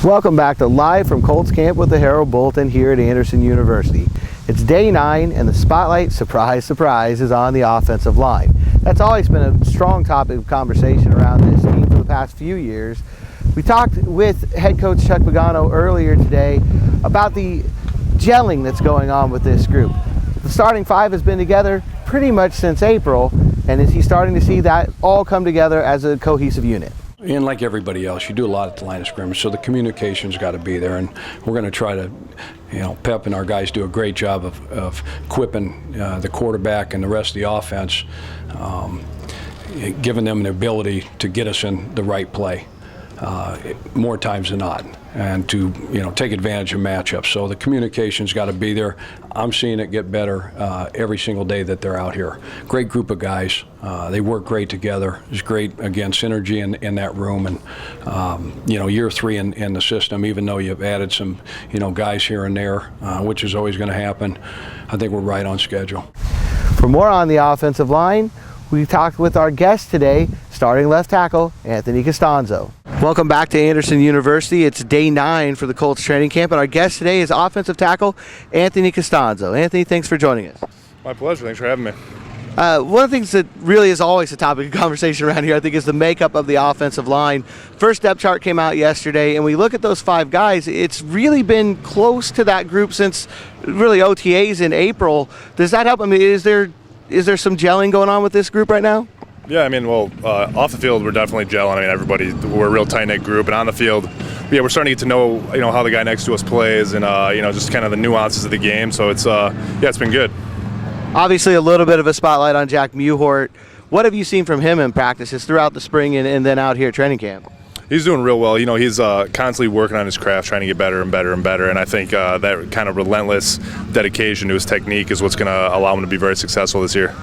Welcome back to Live from Colts Camp with the Herald Bulletin here at Anderson University. It's day 9 and the spotlight, surprise, surprise, is on the offensive line. That's always been a strong topic of conversation around this team for the past few years. We talked with head coach Chuck Pagano earlier today about the gelling that's going on with this group. The starting five has been together pretty much since April, and is he starting to see that all come together as a cohesive unit? And like everybody else, you do a lot at the line of scrimmage, so the communication's got to be there, and we're going to try to, Pep and our guys do a great job of equipping the quarterback and the rest of the offense, giving them the ability to get us in the right play more times than not, and to take advantage of matchups. So the communication's got to be there. I'm seeing it get better every single day that they're out here. Great group of guys. They work great together. It's great, again, synergy in that room. And year 3 in the system, even though you've added some guys here and there, which is always going to happen, I think we're right on schedule. For more on the offensive line, we talked with our guest today, starting left tackle Anthony Castonzo. Welcome back to Anderson University. It's day 9 for the Colts training camp, and our guest today is offensive tackle Anthony Castonzo. Anthony, thanks for joining us. My pleasure. Thanks for having me. One of the things that really is always a topic of conversation around here, I think, is the makeup of the offensive line. First depth chart came out yesterday, and we look at those 5 guys. It's really been close to that group since really OTAs in April. Does that help? I mean, is there some gelling going on with this group right now? Yeah, off the field, we're definitely gelling. We're a real tight-knit group, and on the field, we're starting to get to know, how the guy next to us plays, and just kind of the nuances of the game. So it's been good. Obviously, a little bit of a spotlight on Jack Muhort. What have you seen from him in practices throughout the spring and then out here at training camp? He's doing real well. He's constantly working on his craft, trying to get better and better and better. And I think that kind of relentless dedication to his technique is what's going to allow him to be very successful this year.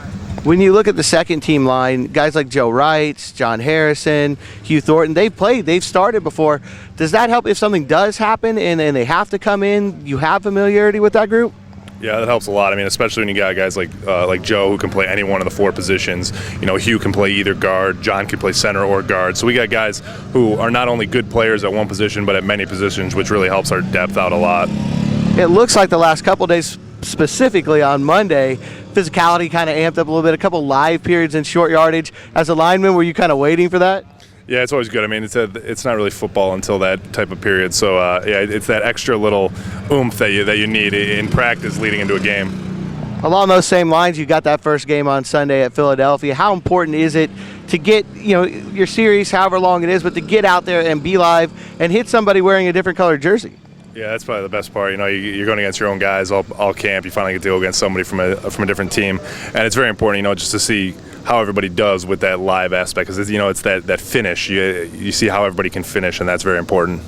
When you look at the second team line, guys like Joe Wright, John Harrison, Hugh Thornton, they've started before. Does that help if something does happen and they have to come in? You have familiarity with that group? Yeah, that helps a lot. Especially when you got guys like Joe, who can play any one of the 4 positions. Hugh can play either guard, John can play center or guard. So we got guys who are not only good players at one position, but at many positions, which really helps our depth out a lot. It looks like the last couple days, specifically on Monday, physicality kind of amped up a little bit, a couple live periods in short yardage. As a lineman, were you kind of waiting for that? Yeah, it's always good. It's not really football until that type of period. So, it's that extra little oomph that you need in practice leading into a game. Along those same lines, you got that first game on Sunday at Philadelphia. How important is it to get, your series, however long it is, but to get out there and be live and hit somebody wearing a different colored jersey? Yeah, that's probably the best part. You're going against your own guys all camp. You finally get to go against somebody from a different team, and it's very important, just to see how everybody does with that live aspect, because it's that finish. You see how everybody can finish, and that's very important.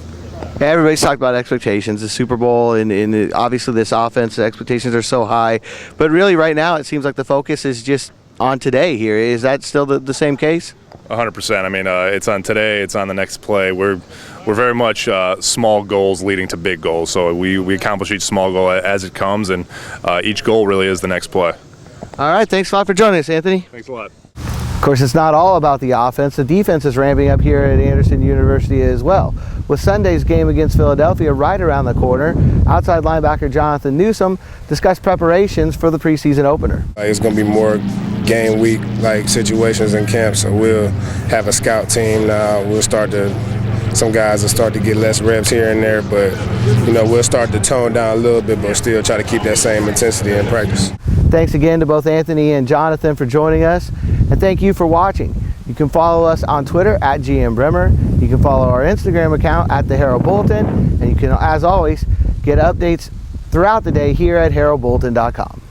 Yeah, everybody's talked about expectations, the Super Bowl, and obviously this offense, the expectations are so high. But really, right now, it seems like the focus is just on today here. Is that still the same case? 100%. It's on today. It's on the next play. We're very much small goals leading to big goals. So we accomplish each small goal as it comes, and each goal really is the next play. All right. Thanks a lot for joining us, Anthony. Thanks a lot. Of course, it's not all about the offense. The defense is ramping up here at Anderson University as well. With Sunday's game against Philadelphia right around the corner, outside linebacker Jonathan Newsome discussed preparations for the preseason opener. It's going to be more game week like situations in camp, so we'll have a scout team now. Some guys will start to get less reps here and there, but we'll start to tone down a little bit, but still try to keep that same intensity in practice. Thanks again to both Anthony and Jonathan for joining us, and thank you for watching. You can follow us on Twitter at GM Bremer. You can follow our Instagram account at the Herald Bulletin, and you can, as always, get updates throughout the day here at heraldbulletin.com.